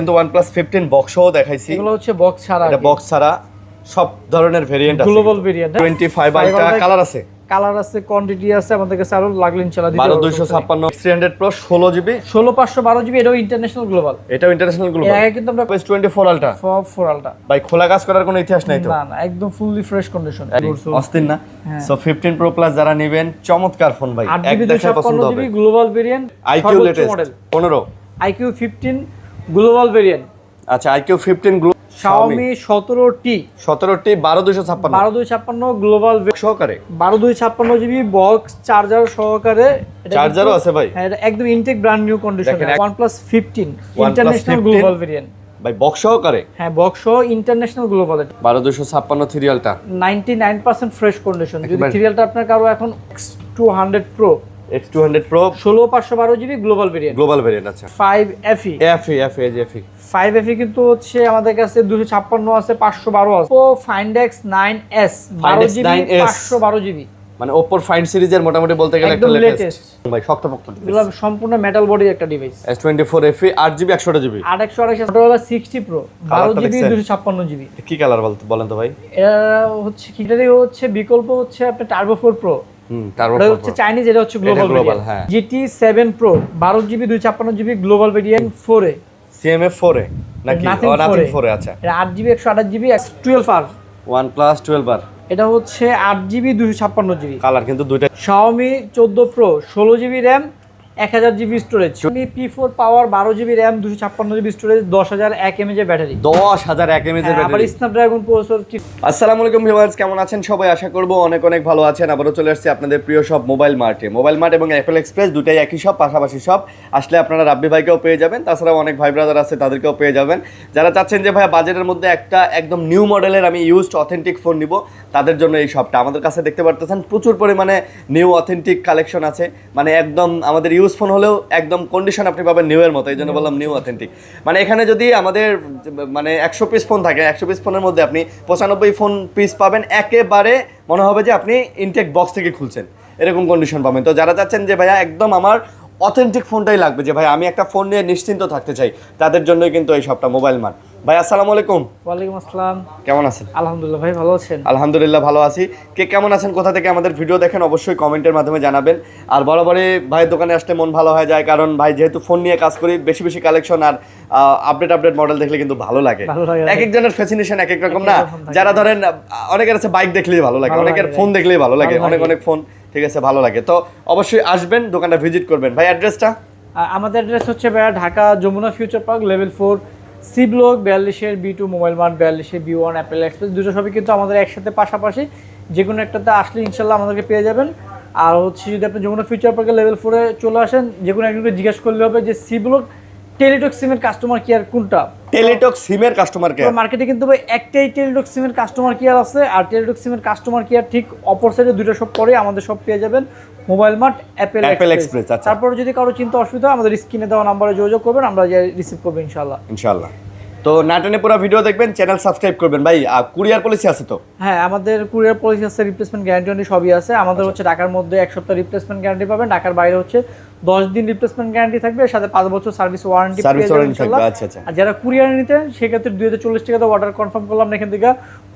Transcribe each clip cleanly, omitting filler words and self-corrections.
কিন্তু OnePlus 15 বক্সও দেখাইছি। এগুলো হচ্ছে বক্স ছাড়া, এটা বক্স ছাড়া সব ধরনের ভেরিয়েন্ট আছে, গ্লোবাল ভেরিয়েন্ট। 25 আলট্রা কালার আছে, কালার আছে, কোয়ান্টিটি আছে, আমাদের কাছে আরো লাগলে ইনশাআল্লাহ দিতে পারবো। 12256 300 Pro 16GB 16512GB, এটাও ইন্টারন্যাশনাল গ্লোবাল। এটাও ইন্টারন্যাশনাল গ্লোবাল। এর আগে কিন্তু আমরা S24 আলট্রা 4 আলট্রা ভাই খোলা কাজ করার কোনো ইতিহাস নাই তো? না না, একদম ফুললি ফ্রেশ কন্ডিশন, অস্থির না? সো 15 Pro Plus যারা নেবেন চমৎকার ফোন ভাই, এক দেখায় পছন্দ হবে। 8GB global variant, IQ latest 15 IQ 15 global variant. আচ্ছা, IQ 15 Xiaomi 17T 12256 গ্লোবাল সহকারে 12256GB বক্স চার্জার সহকারে। চার্জারও আছে ভাই? হ্যাঁ, এটা একদম intact brand new condition. OnePlus 15 OnePlus international 15 global variant ভাই, বক্স সহকারে। হ্যাঁ, বক্স সহ international global. 12256 3 ultra 99% fresh condition. যদি 3 আলট্রা আপনার কারো এখন X200 Pro X200 Pro 16512GB global variant, global variant. আচ্ছা, 5FE 5FE কিন্তু হচ্ছে আমাদের কাছে 256 আছে, 512 আছে। Oppo Find X9s 12GB 512GB, মানে Oppo Find সিরিজের মোটামুটি বলতে গেলে একটা লেটেস্ট ভাই, শক্তপোক্ত এগুলো সম্পূর্ণ মেটাল বডি একটা device. S24 FE 8GB 128GB 60 Pro 12GB 256GB। কি কালার বলেন তো ভাই? এটা হচ্ছে কিটারই হচ্ছে বিকল্প হচ্ছে আপনার টার্বো 4 Pro। টার্বো এটা হচ্ছে চাইনিজ, এটা হচ্ছে গ্লোবাল ভেরিয়েন্ট। হ্যাঁ, GT7 Pro 12GB 256GB global variant 4 এ, CMF 4 এ নাকি? ও নাথিং 4 এ। আচ্ছা, এটা 8GB 128GB X12R OnePlus 12R, এটা হচ্ছে 8GB 256GB কালার কিন্তু দুইটা। Xiaomi 14 Pro 16GB RAM 1000GB storage. Xiaomi P4 পাওয়ার 12GB RAM 256GB storage 10001 mAh এর battery. 10001 mAh এর battery. আবার স্ন্যাপড্রাগন প্রসেসর। আসসালামু আলাইকুম ভিউয়ার্স, কেমন আছেন সবাই? আশা করব অনেক অনেক ভালো আছেন। আবারও চলে আসছি আপনাদের প্রিয় শপ মোবাইল মার্টে। মোবাইল মার্ট এবং অ্যাপল এক্সপ্রেস দুটাই একই শপ, পাশাপাশি শপ। আসলে আপনারা রাব্বি ভাইকেও পেয়ে যাবেন, তাছাড়াও অনেক ভাই ব্রাদার আছে তাদেরকেও পেয়ে যাবেন। যারা চাচ্ছেন যে ভাই বাজেটের মধ্যে একটা একদম নিউ মডেলের আমি ইউজড অথেন্টিক ফোন নিব, তাদের জন্য এই শপটা। আমাদের কাছে দেখতে পারতেছেন প্রচুর পরিমাণে নিউ অথেন্টিক কালেকশন আছে, মানে একদম আমাদের ইউজ ফোন হলেও একদম কন্ডিশন আপনি পাবেন নিউ এর মতো, এই জন্য বললাম নিউ অথেন্টিক। মানে এখানে যদি আমাদের মানে 100 পিস ফোন থাকে, 100 পিস ফোনের মধ্যে আপনি 95 ফোন পিস পাবেন একেবারে মনে হবে যে আপনি ইনটেক বক্স থেকে খুলছেন, এরকম কন্ডিশন পাবেন। তো যারা চাচ্ছেন যে ভাইয়া একদম আমার অথেন্টিক ফোনটাই লাগবে, যে ভাই আমি একটা ফোন নিয়ে নিশ্চিন্ত থাকতে চাই, তাদের জন্যই কিন্তু এই শপটা মোবাইল মার্ট। ভাই আসসালামু আলাইকুম। ওয়ালাইকুম আসসালাম, কেমন আছেন? আলহামদুলিল্লাহ ভাই, ভালো আছেন? আলহামদুলিল্লাহ ভালো আছি। কে কেমন আছেন, কোথা থেকে আমাদের ভিডিও দেখেন অবশ্যই কমেন্টের মাধ্যমে জানাবেন। আর বরাবরই ভাইয়ের দোকানে আসলে মন ভালো হয়ে যায়, কারণ ভাই যেহেতু ফোন নিয়ে কাজ করি, বেশি বেশি কালেকশন আর আপডেট মডেল দেখলে কিন্তু ভালো লাগে। এক একজনের ফ্যাসিনেশন এক এক রকম না। যারা ধরেন অনেকের আছে বাইক দেখলেই ভালো লাগে, অনেকের ফোন দেখলেই ভালো লাগে, অনেক ফোন ঠিক আছে ভালো লাগে। তো অবশ্যই আসবেন, দোকানটা ভিজিট করবেন। ভাই অ্যাড্রেসটা? আমাদের অ্যাড্রেস হচ্ছে ভাইয়া Dhaka Jamuna future park level 4 C block 42 B2 mobile mart, 42 B1 Apple express. দুটো সবই কিন্তু আমাদের একসাথে পাশাপাশি, যে কোনো একটাতে আসলে ইনশাল্লাহ আমাদেরকে পেয়ে যাবেন। আর হচ্ছে যদি আপনি যমুনা ফিউচার পার্কের লেভেল 4-এ চলে আসেন, যে কোনো একজনকে জিজ্ঞেস করলে হবে যে সি ব্লক টেলিটক সিমের কাস্টমার কেয়ার কোনটা। টেলিটক সিমের কাস্টমার কেয়ার মার্কেটে কিন্তু ভাই একটাই টেলিটক সিমের কাস্টমার কেয়ার আছে, আর টেলিটক সিমের কাস্টমার কেয়ার ঠিক অপর সাইডে দুটো শপ পরে আমাদের সব পেয়ে যাবেন, মোবাইল মার্ট, অ্যাপেল এক্সপ্রেস। তারপর যদি কারো চিন্তা অসুবিধা আমাদের স্ক্রিনে দেওয়া নাম্বারে যোগাযোগ করবেন, আমরা রিসিভ করবো ইনশাল্লাহ। তো নাটনে পুরো ভিডিও দেখবেন, চ্যানেল সাবস্ক্রাইব করবেন। ভাই কুরিয়ার পলিসি আছে তো? হ্যাঁ, আমাদের কুরিয়ার পলিসি আছে, রিপ্লেসমেন্ট গ্যারান্টি সবই আছে। আমাদের হচ্ছে ঢাকার মধ্যে 1 সপ্তাহ রিপ্লেসমেন্ট গ্যারান্টি পাবেন, ঢাকার বাইরে হচ্ছে 10 দিন রিপ্লেসমেন্ট গ্যারান্টি থাকবে, সাথে 5 বছর সার্ভিস ওয়ারেন্টি থাকবে। আচ্ছা। আর যারা কুরিয়ার নিতেন সেক্ষেত্রে 2040 টাকাতে অর্ডার কনফার্ম করলাম না, এখান থেকে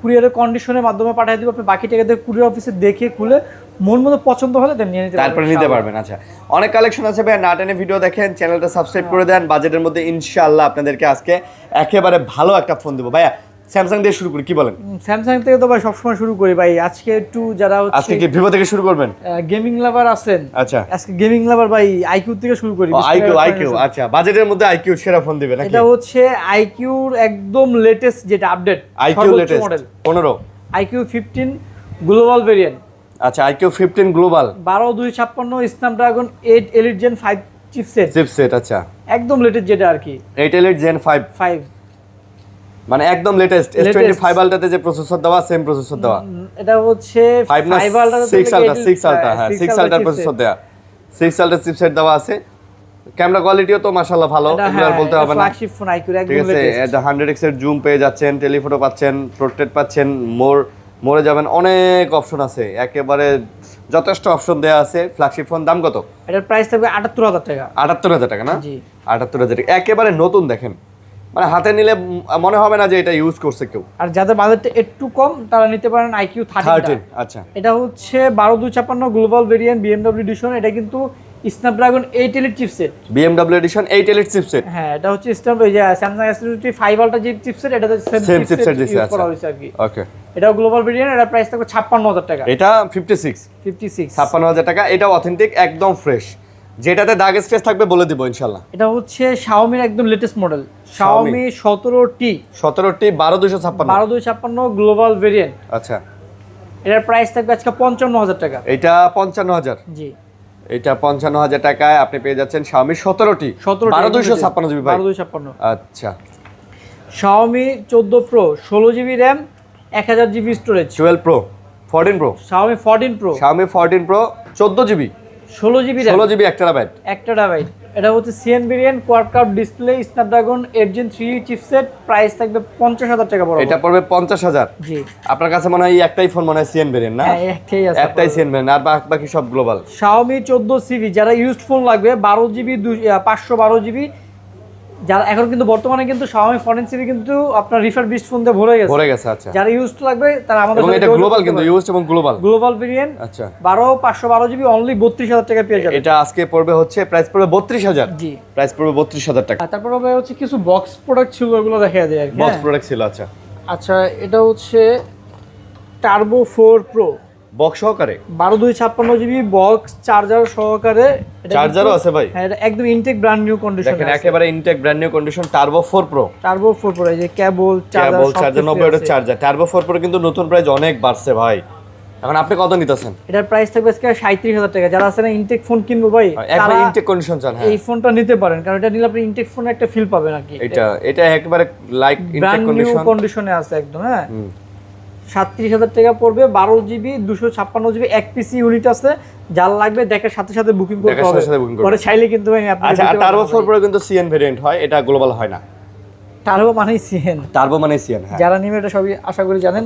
কুরিয়ারের কন্ডিশনের মাধ্যমে পাঠিয়ে দিব। আপনি বাকি টাকা দিয়ে কুরিয়ার অফিসে দেখে খুলে মন মতো পছন্দ হলে দেন নিয়ে নিতে পারবেন। আচ্ছা, অনেক কালেকশন আছে ভাই, নাটনে ভিডিও দেখেন, চ্যানেলটা সাবস্ক্রাইব করে দেন। বাজেটের মধ্যে ইনশাআল্লাহ আপনাদেরকে আজকে একেবারে ভালো একটা ফোন দেব। ভাইয়া স্যামসাং দিয়ে শুরু করি, কি বলেন? স্যামসাং থেকে তো ভাই সবসময় শুরু করি ভাই। আজকে একটু যারা হচ্ছে আজকে কি ভিভো থেকে শুরু করবেন? গেমিং লাভার আছেন, আচ্ছা আজকে গেমিং লাভার ভাই আইকিউ থেকে শুরু করি। আইকিউ আচ্ছা, বাজেটের মধ্যে আইকিউ সেরা ফোন দিবেন নাকি? এটা হচ্ছে আইকিউর একদম লেটেস্ট যেটা update, iQOO latest model 15 iQOO 15 global variant. আচ্ছা, iQOO 15 global 12256 Snapdragon 8 Elite Gen 5 chipset. আচ্ছা, একদম লেটেস্ট যেটা আর কি, 8 এলিট জেন 5 মানে একদম লেটেস্ট। S25 আলট্রাতে যে প্রসেসর দেওয়া সেম প্রসেসর দেওয়া। এটা হচ্ছে 5 আলট্রা 6 আলট্রা হ্যাঁ 6 আলট্রা প্রসেসর দেওয়া, 6 আলট্রা চিপসেট দেওয়া আছে। ক্যামেরা কোয়ালিটিও তো মাশাআল্লাহ ভালো, এগুলো আর বলতে হবে না। ফ্ল্যাগশিপ ফোন আইকিউর একদম লেটেস্ট। ঠিক আছে, 100x এর জুম পেয়ে যাচ্ছেন, টেলিফটো পাচ্ছেন, পোর্ট্রেট পাচ্ছেন, মোরে যাবেন, অনেক অপশন আছে, একেবারে যথেষ্ট অপশন দেওয়া আছে। ফ্ল্যাগশিপ ফোন দাম কত? এটার প্রাইস থাকবে 78000 টাকা। 78000 টাকা না? জি 78000 টাকা, একেবারে নতুন। দেখেন মানে হাতে নিলে মনে হবে না যে এটা ইউজ করছে কেউ। আর যাদের বাজেটটা একটু কম তারা নিতে পারেন IQ 13। আচ্ছা, এটা হচ্ছে 12256 গ্লোবাল ভেরিয়েন্ট BMW এডিশন। এটা কিন্তু Snapdragon 8 elite chipset, BMW edition 8 elite chipset. হ্যাঁ এটা হচ্ছে স্যামসাং S23 5 আলট্রা যে চিপসেট, এটাতে সেম চিপসেট দিছে। ইউজ আচ্ছা, করা হয়েছে আর কি। ওকে। এটাও গ্লোবাল ভেরিয়েন্ট, এটার প্রাইস থাকবে 56000 টাকা। এটা 56 56 টাকা। এটা অথেন্টিক, একদম ফ্রেশ। যেটাতে দাগ স্ক্র্যাচ থাকবে বলে দিব ইনশাআল্লাহ। এটা হচ্ছে Xiaomi এর একদম latest model, Xiaomi 17T 17T 12256 global variant. আচ্ছা, এটার প্রাইস থাকবে আজকে 55000 টাকা। এটা 55000। জি, এটা 55000 টাকায় আপনি পেয়ে যাচ্ছেন Xiaomi 17T 12256 জিবি ভাই। 12256। আচ্ছা, Xiaomi 14 Pro 16GB RAM 1000GB storage. 12 Pro 14 Pro Xiaomi 14 Pro Xiaomi 14 Pro 14GB 16GB RAM 16GB 1 terabyte. 1 terabyte. এটা হচ্ছে CN variant, quad curve display, Snapdragon 8 Gen 3 chipset. Price থাকবে 50000 টাকা বড়। এটা পড়বে 50000। জি, আপনার কাছে মনে হয় এই একটাই ফোন মনে হয় সিএন ভেরিয়েন্ট না? হ্যাঁ একটাই আছে, একটাই সিএন ভেরিয়েন্ট, আর বাকি সব গ্লোবাল। Xiaomi 14CV যারা ইউজড ফোন লাগবে 12GB 512GB, যারা এখন কিন্তু বর্তমানে কিন্তু Xiaomi 14CV কিন্তু আপনার রিফারবিশড ফোন দিয়ে ভরে গেছে। আচ্ছা, যারা ইউজড লাগবে তারা আমাদের এবং এটা গ্লোবাল কিন্তু ইউজড এবং গ্লোবাল ভেরিয়েন্ট। আচ্ছা, 512GB অনলি 32000 টাকা পেয়ে যাবে। এটা আজকে পড়বে হচ্ছে প্রাইস পড়বে 32000। জি, প্রাইস পড়বে 32000 টাকা। আর তারপর হবে হচ্ছে কিছু বক্স প্রোডাক্ট ছিল, ওগুলো দেখা যায় আর কি। বক্স প্রোডাক্ট ছিল। আচ্ছা, আচ্ছা, এটা হচ্ছে টার্বো 4 প্রো বক্স সহকারে 12256GB বক্স চার্জার সহকারে। চার্জারও আছে ভাই। হ্যাঁ, এটা একদম ইনটেক ব্র্যান্ড নিউ কন্ডিশন। দেখেন একেবারে intact brand new condition turbo 4 pro. Turbo 4 pro, এই যে কেবল চার্জার চার্জার 90 ওয়াটের চার্জার। টার্বো 4 প্রো কিন্তু নতুন প্রাইস অনেক বাড়ছে ভাই। এখন আপনি কত নিতেছেন? এটার প্রাইস থাকবে আজকে 37000 টাকা। যারা আছে না ইনটেক ফোন কিনবো ভাই, একবার তারা ইনটেক কন্ডিশন চান। হ্যাঁ, এই ফোনটা নিতে পারেন, কারণ এটা নিলে আপনি ইনটেক ফোনে একটা ফিল পাবেন আর কি। এটা একেবারে like intact brand new condition কন্ডিশনে আছে একদম। হ্যাঁ, 37000 টাকা পড়বে। 12GB 256GB এক পিসি ইউনিট আছে। যার লাগবে দেখার সাথে সাথে বুকিং করতে হবে, পরে চাইলে কিন্তু ভাই আপনি। আচ্ছা, আর টার্বো 4 প্রো কিন্তু সিএন ভেরিয়েন্ট হয়, এটা গ্লোবাল হয় না। টার্বো মানেই সিএন, টার্বো মানে সিএন। হ্যাঁ, যারা নিবে এটা সবই আশা করি জানেন।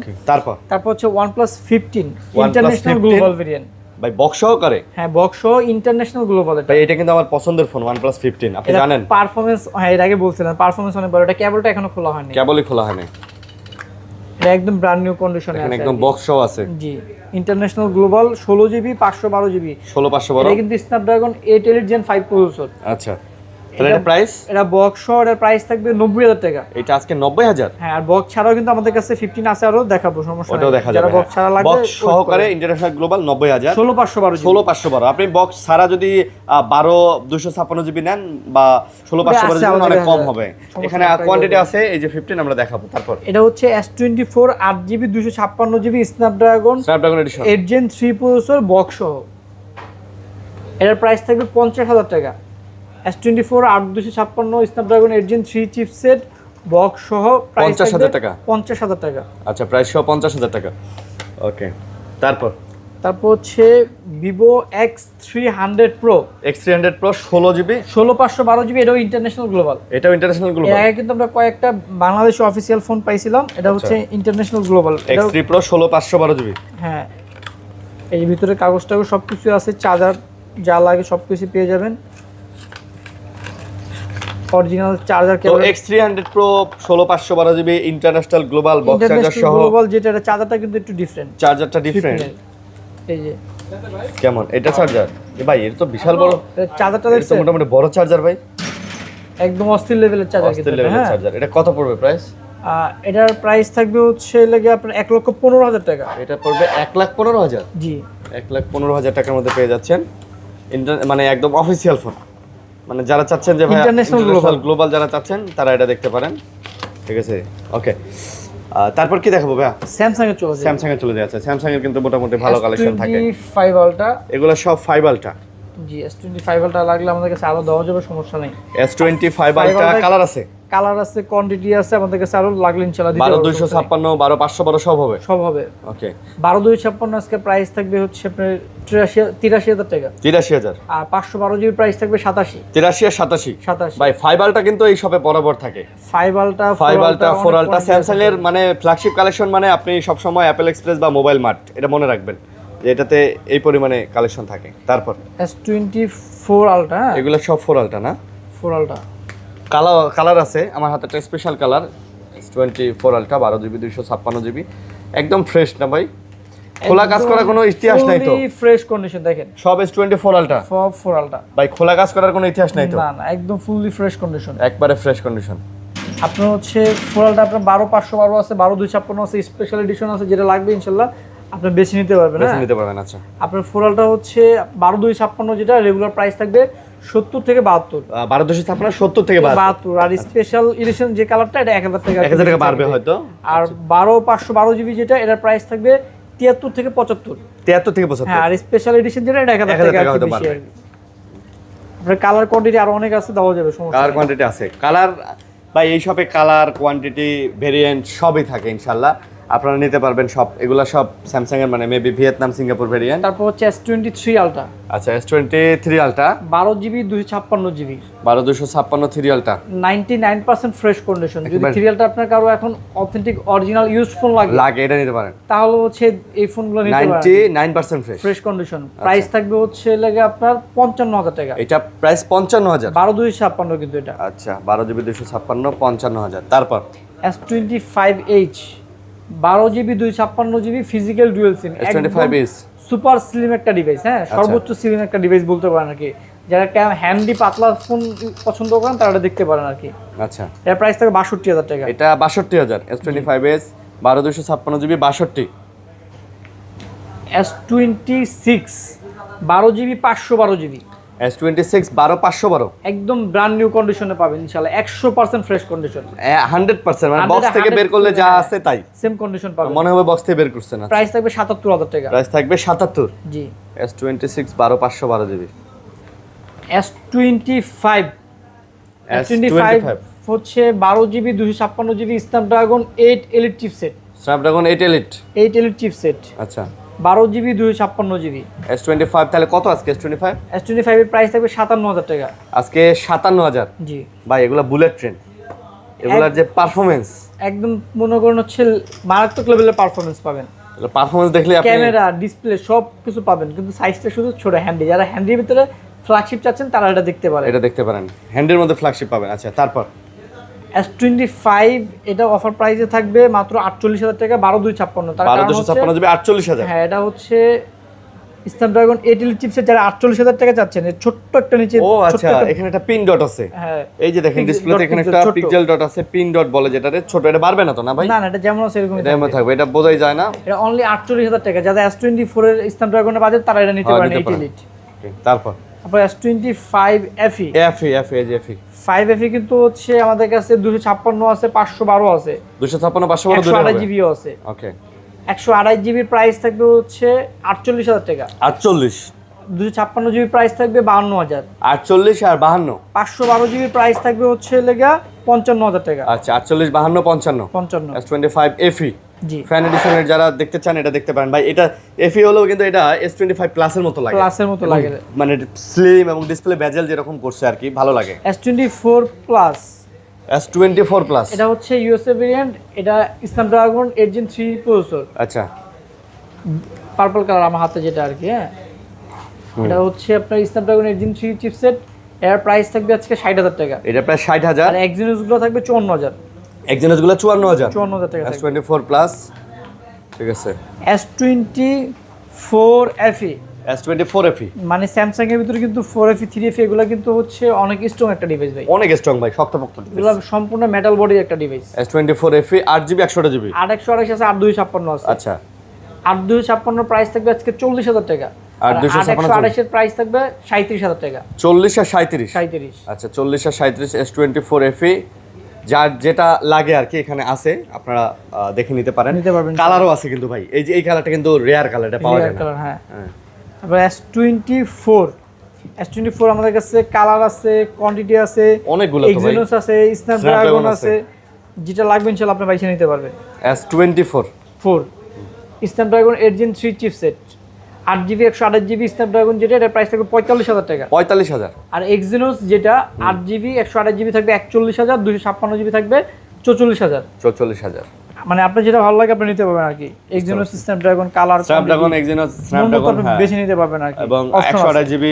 তারপর হচ্ছে OnePlus 15 ইন্টারন্যাশনাল গ্লোবাল ভেরিয়েন্ট ভাই, বক্স সহকারে। হ্যাঁ, বক্স সহ ইন্টারন্যাশনাল গ্লোবাল। ভাই এটা কিন্তু আমার পছন্দের ফোন OnePlus 15, আপনি জানেন। পারফরম্যান্স, হ্যাঁ এর আগে বলছিলেন পারফরম্যান্স অনেক ভালো। এটা কেবলটা এখনো খোলা হয়নি, কেবলই খোলা হয়নি। এটা একদম ব্র্যান্ড নিউ কন্ডিশনে আছে, একদম বক্স সহ আছে। জি, ইন্টারন্যাশনাল গ্লোবাল 16GB 512GB 16512। এটা কিন্তু স্ন্যাপড্রাগন 8 এলিট জেন 5 প্রসেসর। আচ্ছা, তাহলে এটা প্রাইস? এটা বক্স সহ এর প্রাইস থাকবে 90000 টাকা। এটা আজকে 90000। হ্যাঁ, আর বক্স ছাড়াও কিন্তু আমাদের কাছে 15 আছে, আরো দেখাবো, সমস্যা নেই। ওটাও দেখা যাবে। যারা বক্স ছাড়া লাগবে, বক্স সহকারে ইন্টারন্যাশনাল গ্লোবাল 90000 16512 16512। আপনি বক্স ছাড়া যদি 12256 জিবি নেন বা 16512 জিবি অনেক কম হবে। এখানে কোয়ান্টিটি আছে, এই যে 15 আমরা দেখাবো। তারপর এটা হচ্ছে S24 8GB 256GB Snapdragon edition 8 Gen 3 processor box সহ। এর প্রাইস থাকবে 50000 টাকা। S24 8256 Snapdragon 8 Gen 3 chipset box সহ প্রাইস 50000 টাকা। 50000 টাকা। আচ্ছা, প্রাইস সহ 50000 টাকা। ওকে, তারপর হচ্ছে Vivo X300 Pro X300 Pro 16GB 16512GB, এটাও ইন্টারন্যাশনাল গ্লোবাল। এটাও ইন্টারন্যাশনাল এর গ্লোবাল। আগে কিন্তু আমরা কয়েকটা বাংলাদেশি অফিসিয়াল ফোন পাইছিলাম, এটা হচ্ছে international global. X3 Pro 16512GB। হ্যাঁ, এই ভিতরে কাগজ টাগজ সবকিছু আছে, চার্জার যা লাগে সবকিছু পেয়ে যাবেন, original charger cable. X300 Pro 16512GB international global box charger সহ। গ্লোবাল যেটা, এটা চার্জারটা কিন্তু একটু ডিফারেন্ট, চার্জারটা ডিফারেন্ট। এই যে কেমন এটা চার্জার? ভাই এটা তো বিশাল বড় চার্জারটা, এটা তো দেখছেন মোটামুটি বড় চার্জার ভাই, একদম অস্থির লেভেলের চার্জার কিন্তু। অস্থির লেভেলের চার্জার। এটা কত পড়বে প্রাইস? এটার প্রাইস থাকবে হচ্ছে লাগে আপনার 1,15,000 টাকা। এটা পড়বে 1,15,000। জি, 1,15,000 টাকার মধ্যে পেয়ে যাচ্ছেন মানে একদম অফিসিয়াল ফোন। মানে যারা চাচ্ছেন যে ভাই ইন্টারন্যাশনাল গ্লোবাল যারা চাচ্ছেন তারা এটা দেখতে পারেন। ঠিক আছে, ওকে। তারপর কি দেখাবো ভাই? স্যামসাং এর চলে যায়। স্যামসাং এর চলে যাচ্ছে। স্যামসাং এর কিন্তু মোটামুটি ভালো কালেকশন থাকে। S25 আলট্রা, এগুলো সব 5 আলট্রা। জি, S25 আলট্রা লাগলে আমাদের কাছে আরো দেওয়া যাবে, সমস্যা নেই। S25 আলট্রা কালার আছে, কোয়ান্টিটি আছে আমাদের কাছে, আরো লাগলে ইনশাআল্লাহ দিতে 12256 12512 সব হবে। সব হবে। ওকে, 12256 আজকে প্রাইস থাকবে হচ্ছে আপনার 83000 টাকা। 83000। আর 512GB প্রাইস থাকবে 87। 83 আর 87 ভাই, 5 আলট্রা কিন্তু এই শপে বরাবর থাকে। 5 আলট্রা 4 আলট্রা স্যামসাং এর মানে ফ্ল্যাগশিপ কালেকশন, মানে আপনি সব সময় অ্যাপল এক্সপ্রেস বা মোবাইল মার্ট এটা মনে রাখবেন যে এটাতে এই পরিমাণে কালেকশন থাকে। তারপর S24 আলট্রা, এগুলো সব 4 আলট্রা না? 4 আলট্রা কালার আছে আমার হাতে, একটা special colour S24 ultra 12GB 256GB, একদম ফ্রেশ না ভাই? খোলা কাজ করার কোনো ইতিহাস নাই তো? ফ্রেশ কন্ডিশন দেখেন, সব S24 আলট্রা, সব 4 আলট্রা ভাই খোলা কাজ করার কোনো ইতিহাস নাই তো? না না, একদম ফুললি ফ্রেশ কন্ডিশন, একবারে ফ্রেশ কন্ডিশন। আপনার হচ্ছে 4 আলট্রা আপনার 12512 আছে, 12256 আছে, স্পেশাল এডিশন আছে, যেটা লাগবে ইনশাআল্লাহ আপনি বেছে নিতে পারবেন। বেছে নিতে পারবেন। আচ্ছা, আপনার 4 আলট্রা হচ্ছে 12256, যেটা রেগুলার প্রাইস থাকবে 70 থেকে 72, 1256 70 থেকে 72, আর স্পেশাল এডিশন যে কালারটা এটা 1000 টাকা, 1000 টাকা বাড়বে হয়তো। আর 12512GB যেটা এটার প্রাইস থাকবে 73 থেকে 75, 73 থেকে 75। হ্যাঁ, আর স্পেশাল এডিশন যেটা এটা 1000 টাকা হয়তো বেশি বাড়বে। আর কি। আপনার কালার কোয়ান্টিটি আরো অনেক আছে, দেওয়া যাবে, সমস্যা কালার নেই। কোয়ান্টিটি আছে, কালার ভাই এই শপে কালার কোয়ান্টিটি ভেরিয়েন্ট সবই থাকে ইনশাআল্লাহ, আপনারা নিতে পারবেন সব। এগুলা সব স্যামসাং এর, মানে মেবি ভিয়েতনাম সিঙ্গাপুর ভেরিয়েন্ট। তারপর হচ্ছে S23 আলট্রা, আচ্ছা, S23 ultra 12GB 256GB, 12256 3 ultra 99% fresh condition. যদি একেবারে। 3 আলট্রা আপনার কারো এখন অথেন্টিক অরিজিনাল ইউজড ফোন লাগে, এটা নিতে পারেন, তাহলে হচ্ছে এই ফোনগুলো নিতে পারেন 99% ফ্রেশ। Fresh condition. প্রাইস থাকবে হচ্ছে লাগে আপনার 55000 টাকা, এটা প্রাইস 55000। 12256 কিন্তু এটা। আচ্ছা, 12GB 256 55000। তারপর S25H 12GB 256GB physical dual SIM, S25 super slim একটা ডিভাইস, হ্যাঁ সর্বোচ্চ স্লিম একটা ডিভাইস বলতে পারেন আর কি। যারা হ্যান্ডি পাতলা ফোন পছন্দ করেন তারা এটা দেখতে পারেন আর কি। আচ্ছা, এর প্রাইস থাকবে 62000 টাকা। এটা 62000। S25s 12256GB 62। S26 12GB 512GB, S26 12512 একদম ব্র্যান্ড নিউ কন্ডিশনে পাবেন ইনশাআল্লাহ, 100% ফ্রেশ কন্ডিশন, 100%, মানে বক্স থেকে বের করলে যা আছে তাই সেম কন্ডিশন পাবেন। মনে হবে বক্স থেকে বের করছে না। প্রাইস থাকবে 77000 টাকা। প্রাইস থাকবে 77। জি। S26 12512GB। S25 হচ্ছে 12GB 256GB Snapdragon 8 elite chipset, Snapdragon 8 elite 8 elite chipset, আচ্ছা 12GB 256GB। S25 তাহলে কত আজকে? S25 এর প্রাইস থাকবে 57000 টাকা আজকে 57000। জি। ভাই এগুলা বুলেট ট্রেন, এগুলার যে পারফরম্যান্স, একদম মনে করেন হচ্ছে মারাত্মক লেভেলের পারফরমেন্স পাবেন। পারফরম্যান্স দেখলে আপনি ক্যামেরা, ডিসপ্লে সব কিছু পাবেন, কিন্তু সাইজটা শুধু ছোট। হ্যান্ডি, যারা হ্যান্ডির ভিতরে ফ্ল্যাগশিপ চাচ্ছেন তারা এটা দেখতে পারেন, এটা দেখতে পারেন, হ্যান্ডের মধ্যে ফ্ল্যাগশিপ পাবেন। আচ্ছা, তারপর S25 এটা অফার প্রাইসে থাকবে মাত্র 48000 টাকা, 12256। তার কারণ হচ্ছে 12256 48000। হ্যাঁ, এটা হচ্ছে স্ন্যাপড্রাগন 8 এলিট চিপসেট, যারা 48000 টাকা চাচ্ছেন, এর ছোট্ট একটা নিচে ও আচ্ছা, এখানে একটা পিন ডট আছে। হ্যাঁ, এই যে দেখেন ডিসপ্লেতে এখানে একটা পিক্সেল ডট আছে, পিন ডট বলে যেটারে, ছোট। এটা বাড়বে না তো? না ভাই, না না, এটা যেমন আছে এরকমই এটা এমন থাকবে, এটা বোঝাই যায় না। এটা অনলি 48000 টাকা। যারা S24 এর স্ন্যাপড্রাগনের বাজেট তারা এটা নিতে পারেন 8 এলিট। তারপর তারপর S25 FE, FE 5FE কিন্তু হচ্ছে আমাদের কাছে 256 আছে, 512 আছে, 256 512 দুটো 128GB আছে। ওকে, 128GB প্রাইস থাকবে হচ্ছে 48000 টাকা। 48 256GB প্রাইস থাকবে 52000। 48 আর 52। 512GB প্রাইস থাকবে হচ্ছে লেগা 55000 টাকা। আচ্ছা, 48 52 55 55। S25 FE জি। ফ্যান এডিশনের যারা দেখতে চান এটা দেখতে পারেন ভাই। এটা FE হলো, কিন্তু এটা S25 প্লাসের মতো লাগে, প্লাসের মতো লাগে, মানে স্লিম এবং ডিসপ্লে বেজেল যেরকম করছে আর কি, ভালো লাগে। S24 প্লাস, S24 প্লাস এটা হচ্ছে ইউএসএ ভেরিয়েন্ট, এটা স্ন্যাপড্রাগন 8 Gen 3 প্রসেসর, আচ্ছা পার্পল কালার আমার হাতে যেটা আর কি। হ্যাঁ, এটা হচ্ছে আপনার স্ন্যাপড্রাগন 8 Gen 3 চিপসেট, এর প্রাইস থাকবে আজকে 60000 টাকা। এটা প্রায় 60000, আর এক্সিনোস গুলো থাকবে 54000। এক্সিনোস গুলো 54000 টাকা। S24 প্লাস, ঠিক আছে। S24 FE, S24 FE মানে স্যামসাং এর ভিতরে কিন্তু 4FE 3FE এগুলো কিন্তু হচ্ছে অনেক স্ট্রং একটা ডিভাইস ভাই, অনেক স্ট্রং ভাই, শক্তপোক্ত এগুলো সম্পূর্ণ মেটাল বডির একটা device. S24 FE 8GB 128GB, 828 আছে, 8256 আছে। আচ্ছা 8256 প্রাইস থাকবে আজকে 40000 টাকা। আর 828 এর প্রাইস থাকবে 37000 টাকা। 40 আর 37, 37। আচ্ছা 40 আর 37 S24 FE, যার যেটা লাগে আর কি এখানে আছে, আপনারা দেখে নিতে পারেন। কালারও আছে কিন্তু ভাই, এই যে এই কালারটা কিন্তু রেয়ার কালার, এটা পাওয়া যায় না। হ্যাঁ, তারপর S24 আমাদের কাছে কালার আছে, কোয়ান্টিটি আছে, অনেকগুলো তো ভাই, এক্সিনোস আছে, স্ন্যাপড্রাগন আছে, যেটা লাগবে ইনশাআল্লাহ আপনি বাইছে নিতে পারবেন। S24 Snapdragon 8 Gen 3 chipset, 8GB 128GB Snapdragon, যেটা এর প্রাইস থাকবে 45000 টাকা। 45000। আর এক্সিনোস যেটা 8GB 128GB থাকবে 41000, 256GB থাকবে 44000। 44000, মানে আপনার যেটা ভালো লাগে আপনি নিতে পারবেন আর কি। Exynos Snapdragon colour, Snapdragon Exynos Snapdragon বেশি নিতে পারবেন আর কি, এবং 128GB।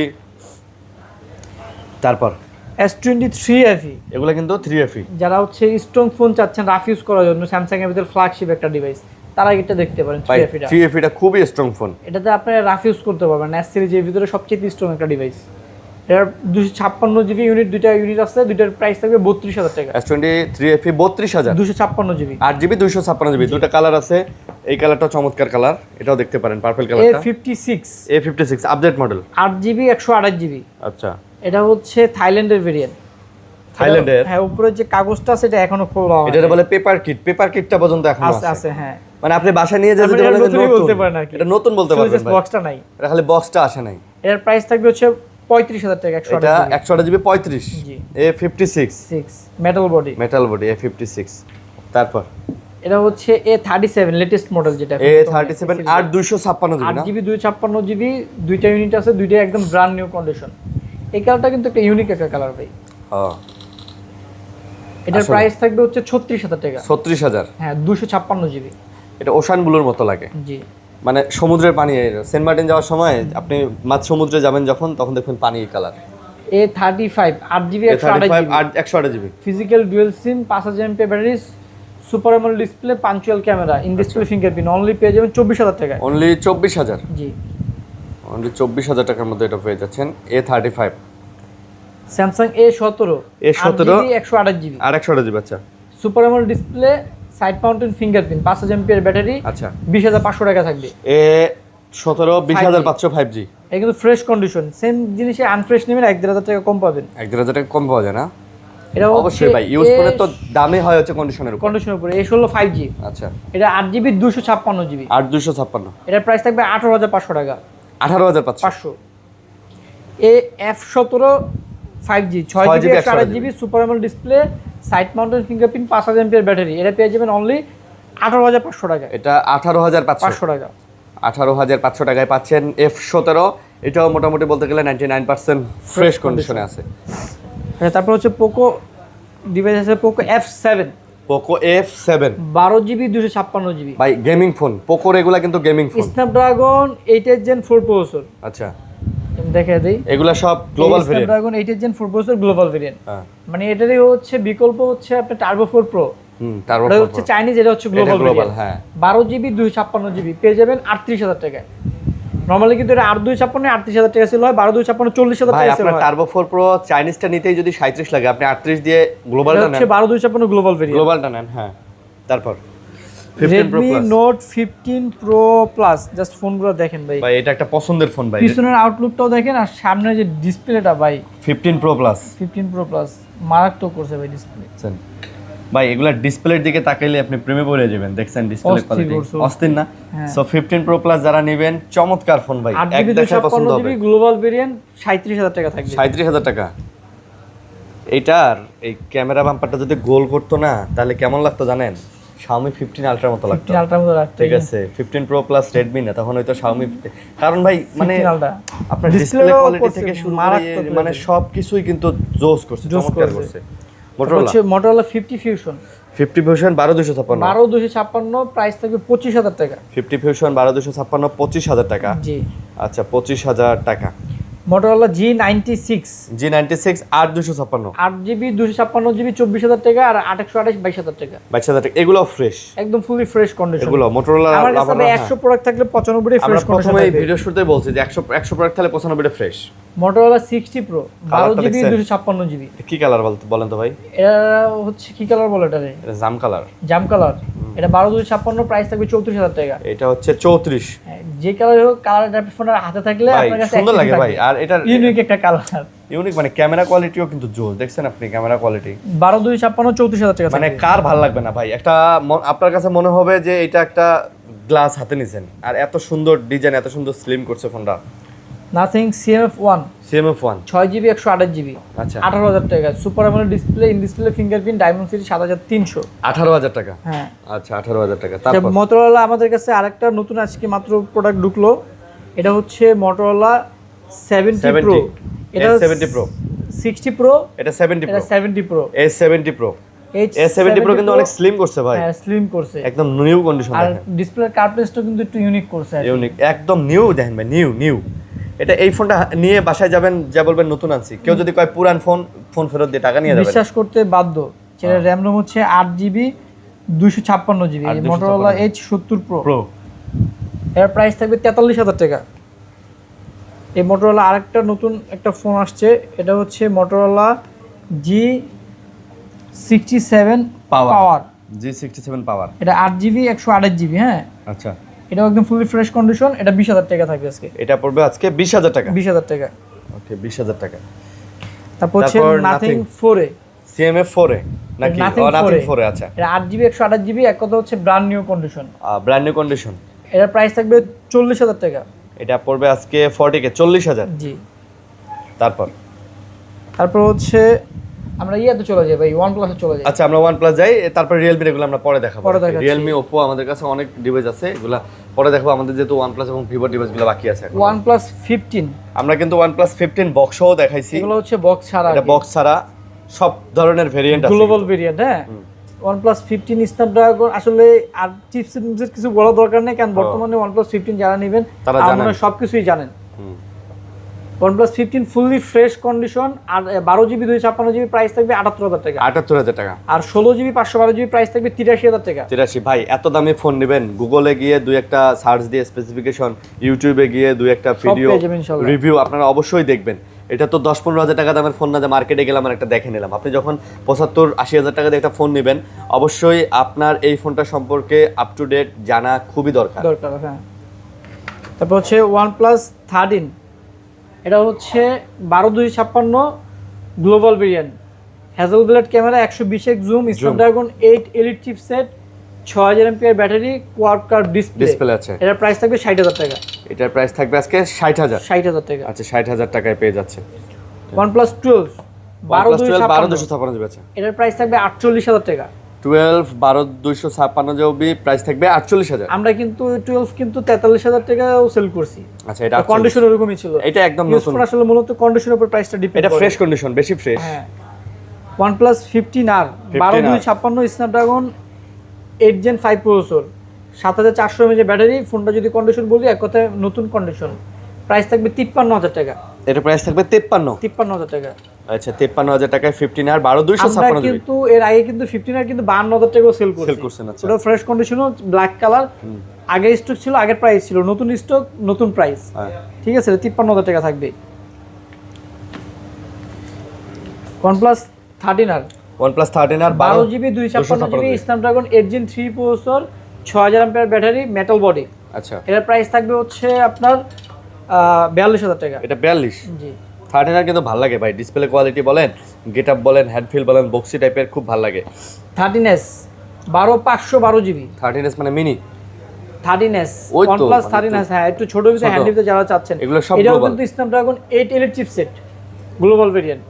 তারপর S23 FE এগুলো কিন্তু 3FE। যারা হচ্ছে স্ট্রং ফোন চাচ্ছেন রাফ ইউজ করার জন্য, স্যামসাং এর ভিতর ফ্ল্যাগশিপ একটা ডিভাইস, তারা এটা দেখতে পারেন 3FE টা। 3FE টা খুবই স্ট্রং ফোন। এটাতে আপনারা রাফ ইউজ করতে পারবেন। S সিরিজের ভিতরে সবচেয়ে স্ট্রং একটা ডিভাইস। এর 256 জিবি ইউনিট, দুইটা ইউনিট আছে, দুইটার প্রাইস থাকবে 32,000 টাকা। S23FE 32,000, 256 জিবি, 8GB 256GB, দুটো কালার আছে। এই কালারটা চমৎকার কালার, এটাও দেখতে পারেন, পার্পল কালারটা। A56 update model, 8GB 128GB। আচ্ছা, এটা হচ্ছে থাইল্যান্ডের ভেরিয়েন্ট। থাইল্যান্ডের? হ্যাঁ, উপরে যে কাগজটা আছে এটা এখনো খোলা হয়নি। এটা বলে পেপার কিট, পেপার কিটটা পর্যন্ত এখনো আছে আছে। হ্যাঁ, মানে আপনি বাসা নিয়ে যেতে এটা বলেন নতুনই বলতে পারেন আর কি। এটা নতুন বলতে পারবেন ভাই, বক্সটা নাই, এটা খালি বক্সটা আসে নাই। এর প্রাইস থাকবে হচ্ছে 35,000 টাকা। এটা 128GB 35, জি। A56 metal body, A56। তারপর এটা হচ্ছে A37 লেটেস্ট মডেল, যেটা A37 8 256GB না? 8GB 256GB, দুইটা ইউনিট আছে, দুইটা একদম ব্র্যান্ড নিউ কন্ডিশন। এই কালারটা কিন্তু একটা ইউনিক একটা কালার ভাই। হ্যাঁ, এটার আসলে। প্রাইস থাকবে হচ্ছে 36,000 টাকা। 36,000। হ্যাঁ, 256GB। এটা ওশান ব্লুর মতো লাগে, জি। মানে সমুদ্রের পানি। সেন্ট মার্টিন যাওয়ার সময় আপনি মাঝ সমুদ্রে যাবেন যখন, তখন দেখবেন পানি এই colour. A35 8GB 128GB, physical dual SIM, 5000 mAh battery, super AMOLED display, punctual camera, in display fingerprint, only পেয়ে যাবেন 24,000 টাকায়। অনলি 24,000। জি। অনলি 24,000 টাকার মধ্যে এটা পেয়ে যাচ্ছেন। A35 Samsung A17 A17 128GB আর 128GB। আচ্ছা, super AMOLED display, side mountain fingerprint, 5000 mAh battery, আচ্ছা। 20,500 টাকা থাকবে। A17 20,500 5G। এটা কিন্তু ফ্রেশ কন্ডিশন, সেম জিনিসে আনফ্রেশ নেবেন 1,500 টাকা কম পাবেন। 1,000 টাকা কম পাওয়া যায় না? এটা অবশ্যই ভাই, ইউজ করে তো দামে হয় হচ্ছে কন্ডিশনের উপর। কন্ডিশনের উপরে। A16 5G, আচ্ছা, এটা 8GB 256GB, 8 256। এটার প্রাইস থাকবে 18,500 টাকা। 18,500। 500। F17 5G 6GB 128GB, super AMOLED display, side mountain fingerprint, 5000 mAh battery, এটা পেয়ে যাবেন অনলি 18,500 টাকা। এটা 18,500 টাকা। 18,500 টাকায় পাচ্ছেন F17। এটাও মোটামুটি বলতে গেলে 99% ফ্রেশ কন্ডিশনে আছে। তারপর হচ্ছে পোকো ডিভাইস আছে, Poco F7, Poco F7 12GB 256GB। ভাই গেমিং ফোন, পোকোর এগুলা কিন্তু gaming phone. Snapdragon 8 Gen 4 processor. আচ্ছা, দেখে দেই, এগুলা সব global variant. Snapdragon 8 Gen 4 processor global variant. হ্যাঁ, মানে এটারই হচ্ছে বিকল্প হচ্ছে আপনার টার্বো 4 প্রো। টার্বো এটা হচ্ছে চাইনিজ, এটা হচ্ছে গ্লোবাল ভেরিয়েন্ট। হ্যাঁ, 12GB 256GB পেয়ে যাবেন 38,000 টাকায়। নরমালি কিন্তু এটা 8 256 38,000 টাকা ছিল, হয় 12 256 40,000 ভাই টাকা ছিল। আপনার টার্বো 4 প্রো চাইনিজটা নিতেই যদি 37 লাগে, আপনি 38 দিয়ে গ্লোবালটা এটা নেন। হচ্ছে 12 256 গ্লোবাল ভেরিয়েন্ট। গ্লোবালটা নেন, হ্যাঁ। তারপর 15 pro Redmi plus. Note 15 Pro Plus, just ফোনগুলো দেখেন ভাই। ভাই এটা একটা পছন্দের ফোন ভাই। পিছনের আউটলুকটাও দেখেন, আর সামনে যে ডিসপ্লেটা ভাই 15 প্রো প্লাস। 15 Pro Plus মারাত্মক করছে ভাই ডিসপ্লে। ভাই এগুলা ডিসপ্লের দিকে তাকাইলে আপনি প্রেমে পড়ে যাবেন। দেখছেন ডিসপ্লে অস্থির কোয়ালিটি করছে। অস্থির না? হ্যাঁ। সো 15 প্রো প্লাস যারা নেবেন, চমৎকার ফোন ভাই, এক 8GB দেখায় পছন্দ হবে। 256GB গ্লোবাল ভেরিয়েন্ট 37,000 টাকা থাকবে। 37,000 টাকা। এইটার এই ক্যামেরা বাম্পারটা যদি গোল করতো না, তাহলে কেমন লাগতো জানেন? Xiaomi 15 আলট্রা মতো লাগতো। 15 আলট্রা মতো লাগতো। ঠিক আছে, 15 প্রো প্লাস Redmi না, তখন হয়তো Xiaomi। কারণ ভাই মানে 15 আলট্রা আপনার ডিসপ্লে কোয়ালিটি থেকে শুরু করে মানে সবকিছুই কিন্তু জোস করছে, চমৎকার করছে। Motorola 50 Fusion 50 Fusion 12256। 12256 প্রাইস থাকবে 25,000 টাকা। 50 Fusion 12256 25,000 টাকা। জি। আচ্ছা, 25,000 টাকা। Motorola G96 G96 8256 8GB 256GB 24,000 টাকা, আর 828 22,000 টাকা। 22,000 টাকা। এগুলো ফ্রেশ, একদম ফুলি ফ্রেশ কন্ডিশন। এগুলো Motorola। আমার কাছে 100 প্রোডাক্ট থাকলে 95টাই আমরা ফ্রেশ কন্ডিশন প্রথমে থাকবে। ভিডিও শুরুতে বলছি যে 100 প্রোডাক্ট তাহলে 95টা ফ্রেশ। Motorola 60 Pro কালারটা 12GB দেখছেন? 256GB। কি কালার বলেন তো ভাই? এটা হচ্ছে কি কালার বলে এটারে? এটা জাম কালার। জাম কালার। এটা 12/256 প্রাইস থাকবে 34,000 টাকা। এটা হচ্ছে 34। হ্যাঁ, যে কালার হোক, কালারটা ফোনের হাতে থাকলে ভাই আপনার কাছে সুন্দর লাগে ভাই। আর এটা ইউনিক একটা কালার। ইউনিক, মানে ক্যামেরা কোয়ালিটিও কিন্তু জোস। দেখছেন আপনি ক্যামেরা কোয়ালিটি? 12/256 34,000 টাকা মানে থাকবে। কার ভালো লাগবে না ভাই? একটা আপনার কাছে মনে হবে যে এটা একটা গ্লাস হাতে নিছেন, আর এত সুন্দর ডিজাইন, এত সুন্দর স্লিম করছে ফোনটা। Nothing CMF1 CMF1 6GB 128GB আচ্ছা 18,000 টাকা। Super AMOLED display, in display fingerprint, diamond series 7300। 18,000 টাকা। হ্যাঁ, আচ্ছা 18,000 টাকা। তারপর Motorola আমাদের কাছে আরেকটা নতুন আজকে মাত্র প্রোডাক্ট ঢুকলো। এটা হচ্ছে Motorola 70 Pro। এটা 70 Pro 60 Pro, এটা 70 এটা Pro 70 Pro। A70 Pro A70 Pro কিন্তু অনেক স্লিম করছে ভাই। হ্যাঁ, স্লিম করছে। একদম নিউ কন্ডিশন আর দেখেন। ডিসপ্লের কার্ভনেসটা কিন্তু একটু ইউনিক করছে। ইউনিক, একদম নিউ দেখেন ভাই, নিউ এটা এই ফোনটা নিয়ে বাসায় যাবেন, যা বলবেন নতুন আনছি, কেউ যদি কয় পুরান ফোন ফেরত দিয়ে টাকা নিয়ে যাবেন, বিশ্বাস করতে বাধ্য। যেটা র্যাম রোম হচ্ছে 8GB 256GB, Motorola H70 Pro। এর প্রাইস থাকবে 43,000 টাকা। এই Motorola আরেকটা নতুন একটা ফোন আসছে, এটা হচ্ছে Motorola G67 পাওয়ার। G67 পাওয়ার, এটা 8GB 128GB। হ্যাঁ, আচ্ছা, এটা একদম ফুলি ফ্রেশ কন্ডিশন। এটা 20,000 টাকা থাকবে আজকে। এটা পড়বে আজকে 20,000 টাকা। 20,000 টাকা। ওকে, 20,000 টাকা। তারপর হচ্ছে Nothing 4A, CMF 4A নাকি? Nothing 4A, আচ্ছা। এটা 8GB 128GB, এক কথা হচ্ছে brand new condition. Brand new condition. এটার প্রাইস থাকবে 40,000 টাকা। এটা পড়বে আজকে 40K, 40,000। জি। তারপর হচ্ছে আমরা ইয়াতে চলে যাই ভাই, OnePlus এ চলে যাই। আচ্ছা, আমরা OnePlus যাই, তারপর Realme এগুলো আমরা পরে দেখাবো। পরে দেখাচ্ছি। Realme, Oppo আমাদের কাছে অনেক ডিভাইস আছে, এগুলা পরে দেখাবো। আমাদের যেহেতু OnePlus এবং Vivo ডিভাইসগুলো বাকি আছে এখন। OnePlus 15, আমরা কিন্তু OnePlus 15 বক্সও দেখাইছি। এগুলো হচ্ছে বক্স ছাড়া, এটা বক্স ছাড়া সব ধরনের ভেরিয়েন্ট আছে, গ্লোবাল ভেরিয়েন্ট। হ্যাঁ, OnePlus 15 স্ন্যাপড্রাগন আসলে আর চিপসের কিছু বলার দরকার নেই, কারণ বর্তমানে OnePlus 15 যারা নেবেন তারা জানেন, সবকিছুই জানেন। OnePlus 15 ফুললি ফ্রেশ কন্ডিশন, আর 12GB 256GB প্রাইস থাকবে 78,000 টাকা। 78,000 টাকা। আর 16GB 512GB প্রাইস থাকবে 83,000 টাকা। 83। ভাই, এত দামি ফোন নেবেন, গুগলে গিয়ে দুই একটা সার্চ দিয়ে স্পেসিফিকেশন, ইউটিউবে গিয়ে দুই একটা ভিডিও রিভিউ আপনারা অবশ্যই দেখবেন। এটা তো 10-15,000 টাকা দামের ফোন না যে মার্কেটে গেলাম আর একটা দেখে নিলাম। আপনি যখন 75-80,000 টাকা দিয়ে একটা ফোন নেবেন, অবশ্যই আপনার এই ফোনটা সম্পর্কে আপ টু ডেট জানা খুবই দরকার। হ্যাঁ। তারপর হচ্ছে OnePlus 13, এটা হচ্ছে 12-256 global variant, Hasselblad camera, 120x zoom, Snapdragon 8 elite chipset, 6000 mAh battery, quad curve display আছে। এটার প্রাইস থাকবে 60,000 টাকা। এটার প্রাইস থাকবে আজকে 60,000 টাকা। আচ্ছা, 60,000 টাকায় পেয়ে যাচ্ছে। OnePlus 12 12-256 আছে, এটার প্রাইস থাকবে 48,000 টাকা। 12-256 প্রাইস থাকবে 48,000। আমরা কিন্তু 12 কিন্তু 43,000 টাকাও সেল করছি। আচ্ছা, এটা কন্ডিশন এরকমই ছিল। এটা একদম নতুন, আসলে মূলত কন্ডিশনের উপর প্রাইসটা ডিপেন্ড করে। এটা ফ্রেশ কন্ডিশন, বেশি ফ্রেশ। হ্যাঁ। OnePlus 15R 12-256 Snapdragon 8 Gen 5 processor, 7400 mAh battery. ফোনটা যদি কন্ডিশন বলি, এক কথায় নতুন কন্ডিশন, প্রাইস থাকবে 53,000 টাকা। এটা প্রাইস থাকবে 53,000 টাকা। আচ্ছা, 53,000 টাকায় 15R 12-256। আমরা কিন্তু এর আগে কিন্তু 15R কিন্তু 52,000 টাকাও সেল করছেন। আচ্ছা, ওটা ফ্রেশ কন্ডিশন, ব্ল্যাক কালার, আগে স্টক ছিল, আগের প্রাইস ছিল, নতুন স্টক নতুন প্রাইস। ঠিক আছে, 53,000 টাকা থাকবে। OnePlus 13R 12GB 256GB Snapdragon 8 Gen 3 processor, 6000 mAh battery, metal body. আচ্ছা, এর প্রাইস থাকবে হচ্ছে আপনার 42,000 টাকা। এটা 42। জি। 13R কিন্তু ভালো লাগে ভাই, ডিসপ্লে কোয়ালিটি বলেন, গেটআপ বলেন, হ্যান্ডফিল বলেন, বক্সি টাইপের, খুব ভালো লাগে। 13S 512GB 13S মানে মিনি 13S, ওই তো, OnePlus মানে 13S। হ্যাঁ, একটু ছোট ভিতরে হ্যান্ডিতে যারা চাচ্ছেন, এগুলো সব এটাও গ্লোবাল। কিন্তু Snapdragon 8 elite chipset global variant.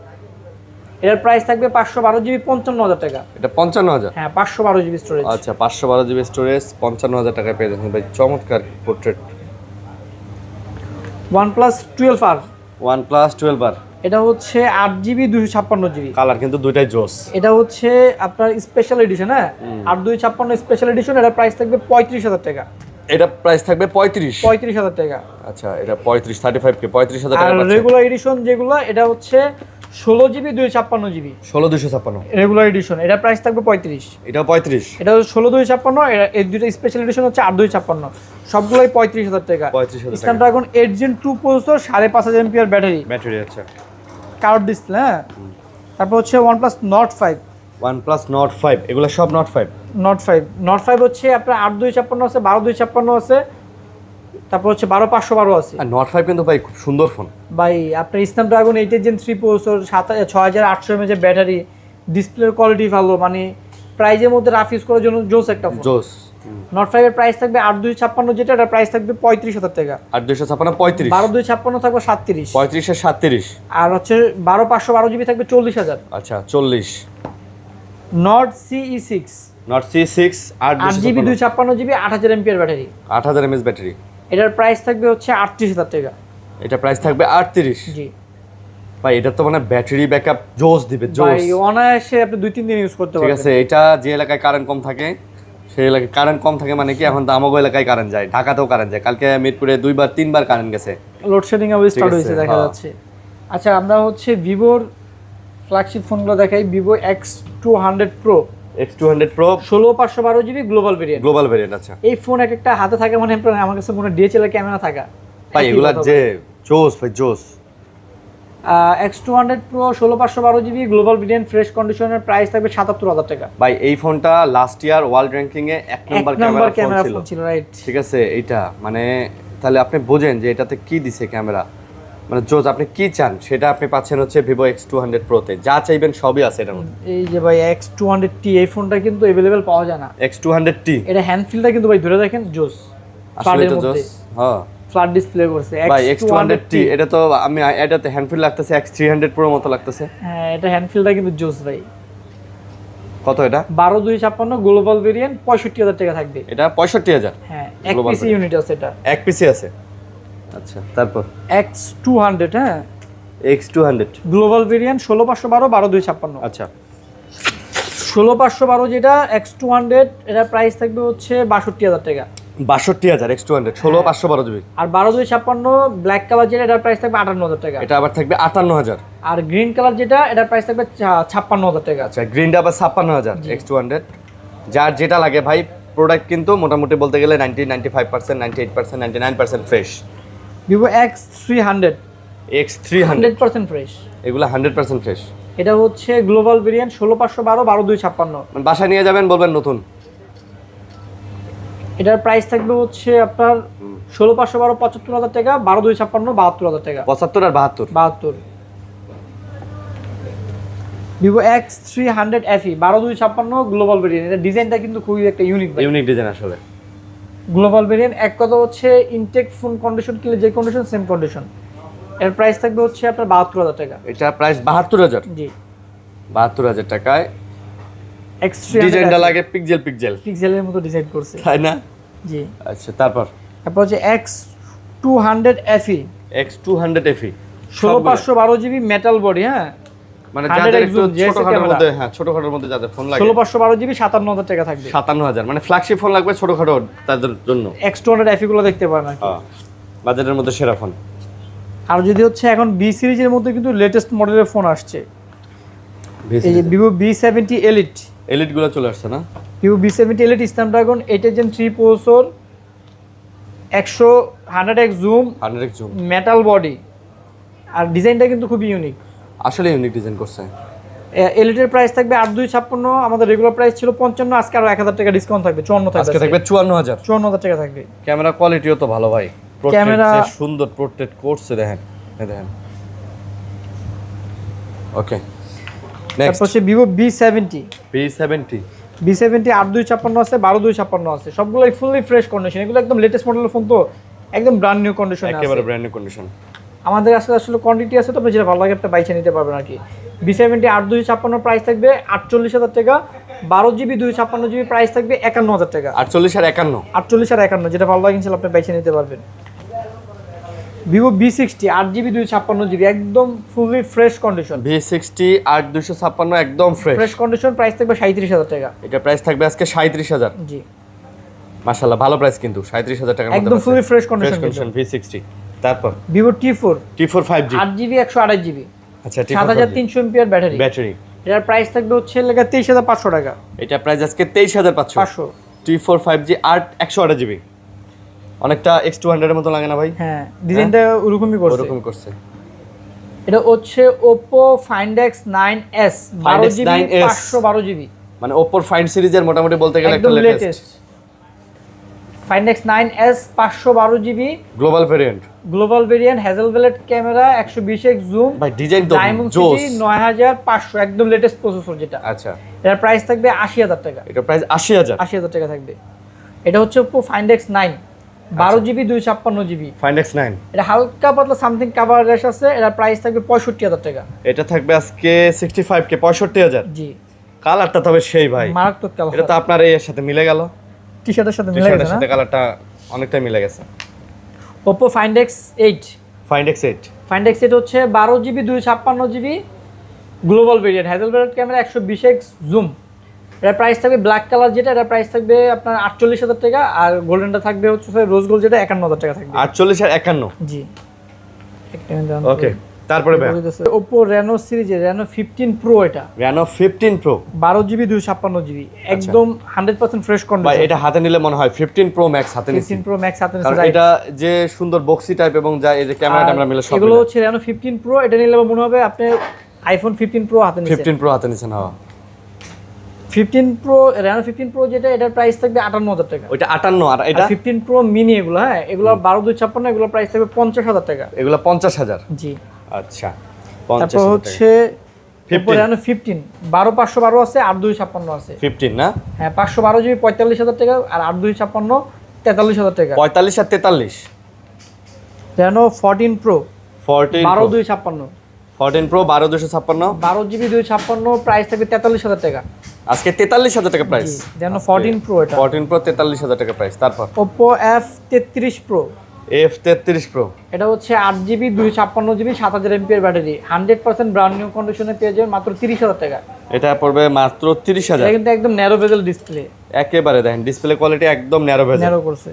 এর প্রাইস থাকবে 512GB 55,000 টাকা। এটা 55,000। হ্যাঁ, 512GB স্টোরেজ। আচ্ছা, 512GB স্টোরেজ 55,000 টাকায় পেয়ে যাচ্ছেন ভাই, চমৎকার portrait. OnePlus 12R OnePlus 12R, এটা হচ্ছে 8GB 256GB কালার কিন্তু দুইটাই জোস। এটা হচ্ছে আপনার স্পেশাল এডিশন। হ্যাঁ, 8/256 স্পেশাল এডিশন। এটার প্রাইস থাকবে 35,000 টাকা। এটা প্রাইস থাকবে 35,000 টাকা। আচ্ছা, এটা 35 35,000 টাকা আর পাচ্ছেন। রেগুলার এডিশন যেগুলো, এটা হচ্ছে 16GB 256GB 16-256 রেগুলার এডিশন, এটা প্রাইস থাকবে 35। এটাও 35। এটা হচ্ছে 16/256, এই দুটো স্পেশাল এডিশন হচ্ছে 8/256, সবগুলাই 35,000 টাকা। 35,000 টাকা। Snapdragon 8 Gen 2 processor, 5500 mAh battery, আচ্ছা, কার্ভ ডিসপ্লে। হ্যাঁ, তারপর হচ্ছে OnePlus Nord 5 OnePlus Nord 5, এগুলো সব Nord 5 হচ্ছে আপনার 8/256 আছে, 12/256 আছে, তারপর হচ্ছে 12/512 আছে। আর Nord 5 কিন্তু ভাই খুব সুন্দর ফোন ভাই, আপনার Snapdragon 8 Gen 3 processor, 6800 mAh battery, ডিসপ্লের কোয়ালিটি ভালো, মানে প্রাইজের মধ্যে রাফ ইউজ করার জন্য জোস একটা ফোন। জোস। Nord 5 এর প্রাইস থাকবে 8/256, যেটা এটার প্রাইস থাকবে 35,000 টাকা। 8/256 35, 12/256 থাকবে 37, 35 এর 37, আর হচ্ছে 12/512GB থাকবে 40,000। আচ্ছা 40। Nord CE6 Nord CE6 8GB 256GB 8000 mAh battery, 8000 mAh battery, এটার প্রাইস থাকবে হচ্ছে 38,000 টাকা। এটা প্রাইস থাকবে 38। জি ভাই, এটা তো মানে ব্যাটারি ব্যাকআপ জোস দিবে, জোস ভাই, অনায়াসে আপনি 2-3 দিন ইউজ করতে পারবেন। ঠিক আছে, এটা যে এলাকায় কারেন্ট কম থাকে সেই এলাকায় কারেন্ট কম থাকে মানে কি, এখন তো আমাগো এলাকায় কারেন্ট যায়, ঢাকাতেও কারেন্ট যায়, কালকে মিরপুরে 2-3 বার কারেন্ট গেছে, লোডশেডিং আবার স্টার্ট হয়েছে দেখা যাচ্ছে। আচ্ছা আমরা হচ্ছে ভিভোর ফ্ল্যাগশিপ ফোনগুলো দেখাই। Vivo X200 Pro, X200 Pro 16512 GB global variant. Global variant. আচ্ছা এই ফোন এক একটা হাতে থাকে মানে আমার কাছে মনে ডিএসএলআর ক্যামেরা থাকা ভাই, এগুলা যে জোস ভাই জোস। X200 Pro 16512 GB global variant, fresh কন্ডিশনের, প্রাইস থাকবে 77,000 টাকা। ভাই এই ফোনটা লাস্ট ইয়ার ওয়ার্ল্ড র্যাঙ্কিং এ 1 নম্বর ক্যামেরা ফোন ছিল, রাইট? ঠিক আছে, এইটা মানে তাহলে আপনি বোঝেন যে এটাতে কি দিছে ক্যামেরা, মানে জোস। আপনি কি চান সেটা আপনি পাচ্ছেন হচ্ছে ভিভো X200 Pro তে, যা চাইবেন সবই আছে এটার মধ্যে। এই যে ভাই X200T, এই ফোনটা কিন্তু अवेलेबल পাওয়া যায় না। X200T এটা হ্যান্ডফিলটা কিন্তু ভাই ধরে দেখেন জোস, আসলে তো জোস। হ্যাঁ ফ্ল্যাট ডিসপ্লে করছে ভাই X200T, এটা তো আমি এটাতে হ্যান্ডফিল লাগতেছে X300 Pro মতো লাগতেছে। হ্যাঁ এটা হ্যান্ডফিলটা কিন্তু জোস ভাই। কত এটা? 12256 গ্লোবাল ভেরিয়েন্ট 65,000 টাকা থাকবে। এটা 65,000। হ্যাঁ এক পিসি ইউনিট আছে এটা, এক পিসি আছে। আচ্ছা তারপর X200, হ্যাঁ X200 গ্লোবাল ভেরিয়েন্ট 16512 12256। আচ্ছা 16512 যেটা X200, এটার প্রাইস থাকবে হচ্ছে 62,000 টাকা। 62,000 X200 16512 জিবি। আর 12256 ব্ল্যাক কালার যেটা, এটার প্রাইস থাকবে 58,000 টাকা। এটা আবার থাকবে 58,000। আর গ্রিন কালার যেটা, এটার প্রাইস থাকবে 56,000 টাকা। আচ্ছা গ্রিনটা আবার 56,000 X200। যার যেটা লাগে ভাই, প্রোডাক্ট কিন্তু মোটামুটি বলতে গেলে 95%, 98%, 99% fresh. Vivo X300 X300 100% fresh, এগুলো 100% ফ্রেশ। এটা হচ্ছে গ্লোবাল ভেরিয়েন্ট 16512 12256। মানে বাসায় নিয়ে যাবেন, বলবেন নতুন। এটার প্রাইস থাকবে হচ্ছে আপনার 16512 75,000 টাকা, 12256 72,000 টাকা। 75 আর 72। 72 Vivo X300 FE 12256 global variant. এটা ডিজাইনটা কিন্তু খুবই একটা ইউনিক ভাই, ইউনিক ডিজাইন আসলে। Global variant. এক কথা হচ্ছে ইনটেক ফোন কন্ডিশন কিনলে যে কন্ডিশন সেম কন্ডিশন। এর প্রাইস থাকবে হচ্ছে আপনার 72,000 টাকা। এটা প্রাইস 72,000। জি 72,000 টাকায়। X300 ডিজাইনটা লাগে পিক্সেল পিক্সেল পিক্সেলের মতো ডিজাইন করছে, তাই না? জি। আচ্ছা তারপর হচ্ছে X200 FE X200 FE 16512 GB metal body, হ্যাঁ মানে যাদের একটু ছোটখাটোর মধ্যে, হ্যাঁ ছোটখাটোর মধ্যে যাদের ফোন লাগে 16512 জিবি 57,000 টাকা থাকবে। 57,000 মানে ফ্ল্যাগশিপ ফোন লাগবে ছোটখাটো তাদের জন্য। X200 FE গুলো দেখতে পারেন আর কি। বাজেটের মধ্যে সেরা ফোন। আর যদি হচ্ছে এখন বি সিরিজের মধ্যে কিন্তু লেটেস্ট মডেলের ফোন আসছে, এই যে ভিভো B70 এলিট। এলিট গুলো চলে আসছে না? Vivo B70 Elite Snapdragon 8 Gen 3 processor, 100x zoom, 100x zoom, metal body. আর ডিজাইনটা কিন্তু খুবই ইউনিক, আসলে ইউনিক ডিজাইন করছে। এলিটের প্রাইস থাকবে 8256, আমাদের রেগুলার প্রাইস ছিল 55, আজকে আরো 1000 টাকা ডিসকাউন্ট থাকবে, 54 থাকবে। আজকে থাকবে 54,000। 54,000 টাকা থাকবে। ক্যামেরা কোয়ালিটিও তো ভালো ভাই, ক্যামেরা সুন্দর প্রোটেক্ট করছে, দেখেন এই দেখেন। ওকে নেক্সট তারপর হচ্ছে ভিভো B70 B70 8256 আছে, 12256 আছে, সবগুলোই ফুললি ফ্রেশ কন্ডিশন। এগুলো একদম লেটেস্ট মডেলের ফোন, তো একদম ব্র্যান্ড নিউ কন্ডিশনে আছে, একেবারে ব্র্যান্ড নিউ কন্ডিশন। আমাদের কাছে আসলে কোয়ান্টিটি আছে, তো আপনি যেটা ভালো লাগে একটা বাইচে নিতে পারবেন আর কি। B70 8256 প্রাইস থাকবে 48,000 টাকা, 12GB 256GB প্রাইস থাকবে 51,000 টাকা। 48 আর 51, 48 আর 51 যেটা ভালো লাগে ইনশাআল্লাহ আপনি বাইচে নিতে পারবেন। ভিভো B60 8GB 256GB একদম ফুললি ফ্রেশ কন্ডিশন। V60 8256 একদম ফ্রেশ ফ্রেশ কন্ডিশন, প্রাইস থাকবে 37,000 টাকা। এটা প্রাইস থাকবে আজকে 37,000। জি মাশাআল্লাহ ভালো প্রাইস কিন্তু 37,000 টাকার মধ্যে একদম ফুললি ফ্রেশ কন্ডিশন V60। তারপর Vivo T4 5G 8GB 128GB, আচ্ছা 7300 mAh ব্যাটারি। ব্যাটারি এটার প্রাইস থাকবে হচ্ছে 23,500 টাকা। এটা প্রাইস আজকে 23,500। T4 5G 128GB, অনেকটা X200 এর মতো লাগে না ভাই? হ্যাঁ ডিজাইনটা ওরকমই করছে, ওরকম করছে। এটা হচ্ছে Oppo Find X9s 12GB 512GB, মানে Oppo Find সিরিজের মোটামুটি বলতে গেলে একটা latest. Find X9s 512GB global variant, global variant, Hasselblad camera, 120x zoom, ভাই ডিজাইন তো ডায়মন্ড জোস। সিটি 9500 একদম লেটেস্ট প্রসেসর যেটা। আচ্ছা এটার প্রাইস থাকবে 80,000 টাকা। এটা প্রাইস 80,000। 80,000 টাকা থাকবে। এটা হচ্ছে Oppo Find X9 12GB 256GB Find X9, এটা হালকা পাতলা সামথিং কভার র্যাশ আছে, এটার প্রাইস থাকবে 65,000 টাকা। এটা থাকবে আজকে 65K 65,000। জি কালারটা তবে সেই ভাই, মারাত্মক কালার, এটা তো আপনার এর সাথে মিলে গেল, টি-শার্টের সাথে মিলে টি-শার্টের গেছে না? সাথে কালারটা অনেকটাই মিলে গেছে। Oppo Find X8 Find X8 হচ্ছে 12GB 256GB global variant, Hasselblad camera, 120x zoom, এটা প্রাইস থাকবে ব্ল্যাক কালার যেটা, এটা প্রাইস থাকবে আপনার 48,000 টাকা, আর গোল্ডেনটা থাকবে হচ্ছে রোজ গোল্ড যেটা 51,000 টাকা থাকবে। 48 আর 51। জি ওকে, তারপরে ভাই Oppo Reno সিরিজের Reno 15 Pro, এটা Reno 15 Pro 12GB 256GB একদম 100% ফ্রেশ ভাই, কন্ডিশন। এটা হাতে নিলে মনে হয় 15 Pro Max হাতে নিছি। 15 Pro Max হাতে কারণ নিছি, এটা যে সুন্দর বক্সি টাইপ এবং যা এই যে ক্যামেরা ট্যামেরা মিলে সব এগুলো হচ্ছে Reno 15 Pro, এটা নিলে মনে হবে আপনি iPhone 15 Pro হাতে নিছেন। 15 Pro হাতে নিছেন। হ্যাঁ 15 Pro Reno 15 Pro যেটা, এটার প্রাইস থাকবে 58,000 টাকা। ওইটা 58, আর এটা 15 Pro mini এগুলো, হ্যাঁ এগুলো 12/256, এগুলো প্রাইস থাকবে 50,000 টাকা। এগুলো 50,000। জি আচ্ছা, তারপর 50,000 হচ্ছে Oppo Reno 15 12512 আছে, 8256 আছে। 15 না? হ্যাঁ 512GB 45,000 টাকা, আর 8256 43,000 টাকা। 45 আর 43। Reno 14 Pro 14 12256 14 Pro 12256 12GB 256, price থাকবে 43,000 টাকা। আজকে 43,000 টাকা প্রাইস। Reno 14 Pro এটা 14 Pro 43,000 টাকা প্রাইস। তারপর Oppo F33 Pro, F33 Pro এটা হচ্ছে 8GB 256GB 7000 mAh battery, 100% brand new কন্ডিশনে পেয়ে যাবেন মাত্র 30,000 টাকা। এটা পড়বে মাত্র 30,000। এটা কিন্তু একদম ন্যারো বেজেল ডিসপ্লে, একেবারে দেখেন ডিসপ্লে কোয়ালিটি একদম ন্যারো ভেজেল। ন্যারো করছে।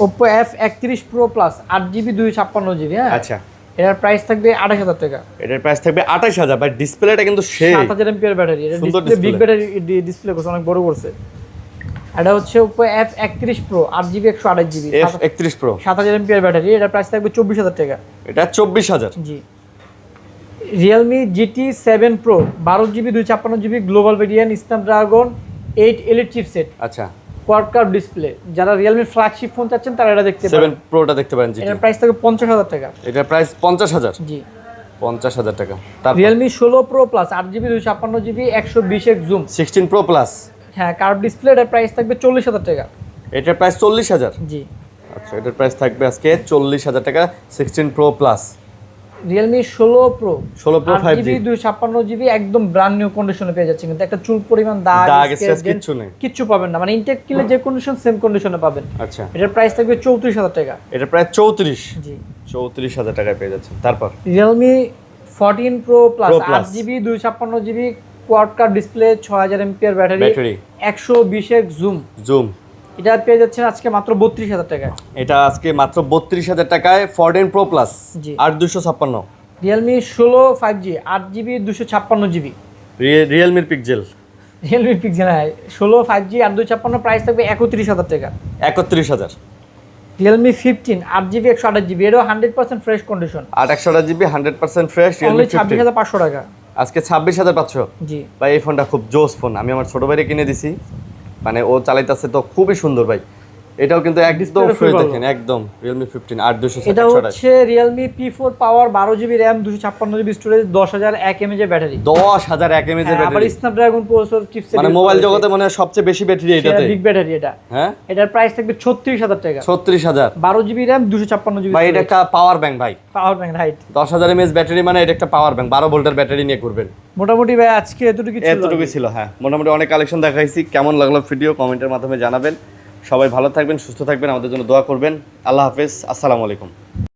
Oppo F31 Pro Plus 8GB 256GB, হ্যাঁ আচ্ছা, এটার প্রাইস থাকবে 28,000 টাকা। এটার প্রাইস থাকবে 28,000, বাট ডিসপ্লেটা কিন্তু সেই 7000 mAh ব্যাটারি, এটা সুন্দর display big display। Battery display করছে, অনেক বড় করছে। এটা হচ্ছে Oppo F31 Pro 8GB 128GB F31 Pro 7000 mAh battery, এটার প্রাইস থাকবে 24,000 টাকা। এটা 24,000। জি Realme GT7 Pro 12GB 256GB global variant, Snapdragon 8 Elite chipset, আচ্ছা, কোয়াড কার্ভ ডিসপ্লে। যারা রিয়েলমি ফ্ল্যাগশিপ ফোন চাচ্ছেন তারা এটা দেখতে 7 পারেন। Proটা দেখতে পারেন জি। এটার প্রাইস থাকবে 50,000 টাকা। এটার প্রাইস 50,000। জি 50,000 টাকা। তারপর Realme 16 Pro Plus 8GB 256GB 120x zoom, 16 Pro Plus, হ্যাঁ কার্ভ ডিসপ্লে, এটার প্রাইস থাকবে 40,000 টাকা। এটার প্রাইস 40,000। জি আচ্ছা, এটার প্রাইস থাকবে আজকে 40,000 টাকা। 16 Pro Plus, Realme 16 Pro 16 Pro 5G 8GB 256GB একদম ব্র্যান্ড নিউ কন্ডিশনে পেয়ে যাচ্ছে, কিন্তু একটা চুল পরিমাণ দাগ দাগ স্ক্র্যাচ কিচ্ছু নেই। কিচ্ছু পাবেন না, মানে ইনটেক কিলে যে কন্ডিশন সেম কন্ডিশনে পাবেন। আচ্ছা, এটার প্রাইস থাকবে 34,000 টাকা। এটার প্রাইস 34। জি 34,000 টাকায় পেয়ে যাচ্ছেন। তারপর Realme 14 Pro Plus Pro Plus 8GB 256GB quad curve display 6000 mAh battery, battery 120x zoom, এটা পেয়ে যাচ্ছেন আজকে মাত্র 32,000 টাকা। এটা আজকে মাত্র 32,000 টাকায় 14 Pro Plus G 8256। Realme 16 5G 8GB 256GB, রিয়েলমির Pixel Realme Pixel 16 5G 8256, price থাকবে 31,000 টাকা। 31,000। Realme 15 8GB 128GB, এটাও 100% fresh condition, 8/128GB 100% fresh only Realme 15 26,500 টাকা। আজকে 26,500। জি ভাই এই ফোনটা খুব জোস ফোন, আমি আমার ছোট ভাইরে কিনে দিছি, মানে ও চালাইতেছে তো খুবই সুন্দর ভাই। এটাও কিন্তু একদম Display-টা ফ্রেশ খুবই ভালো। দেখেন, একদম রিয়েলমি 15 8256। এটা হচ্ছে Realme P4 পাওয়ার 12GB RAM 256GB storage 10,001 mAh battery, 10,000 mAh এর আবার ব্যাটারি। স্ন্যাপড্রাগন প্রসেসর চিপসেট, মানে মোবাইল জগতে মনে হয় সবচেয়ে বেশি ব্যাটারি এটাতে। বিগ ব্যাটারি এটা। হ্যাঁ, এটার প্রাইস থাকবে 36,000 টাকা। 36,000। 12GB RAM 256GB ভাই এটা একটা পাওয়ার ব্যাংক ভাই, power bank, right. 10,000 mAh battery মানে এটা একটা পাওয়ার ব্যাংক, 12 ভোল্টের ব্যাটারি নিয়ে করবেন। মোটামুটি ভাই আজকে এতটুকু ছিল। এতটুকুই ছিল, হ্যাঁ মোটামুটি অনেক কালেকশন দেখাইছি। কেমন লাগলো ভিডিও কমেন্টের মাধ্যমে জানাবেন। সবাই ভালো থাকবেন, সুস্থ থাকবেন, আমাদের জন্য দোয়া করবেন। আল্লাহ হাফেজ, আসসালামু আলাইকুম।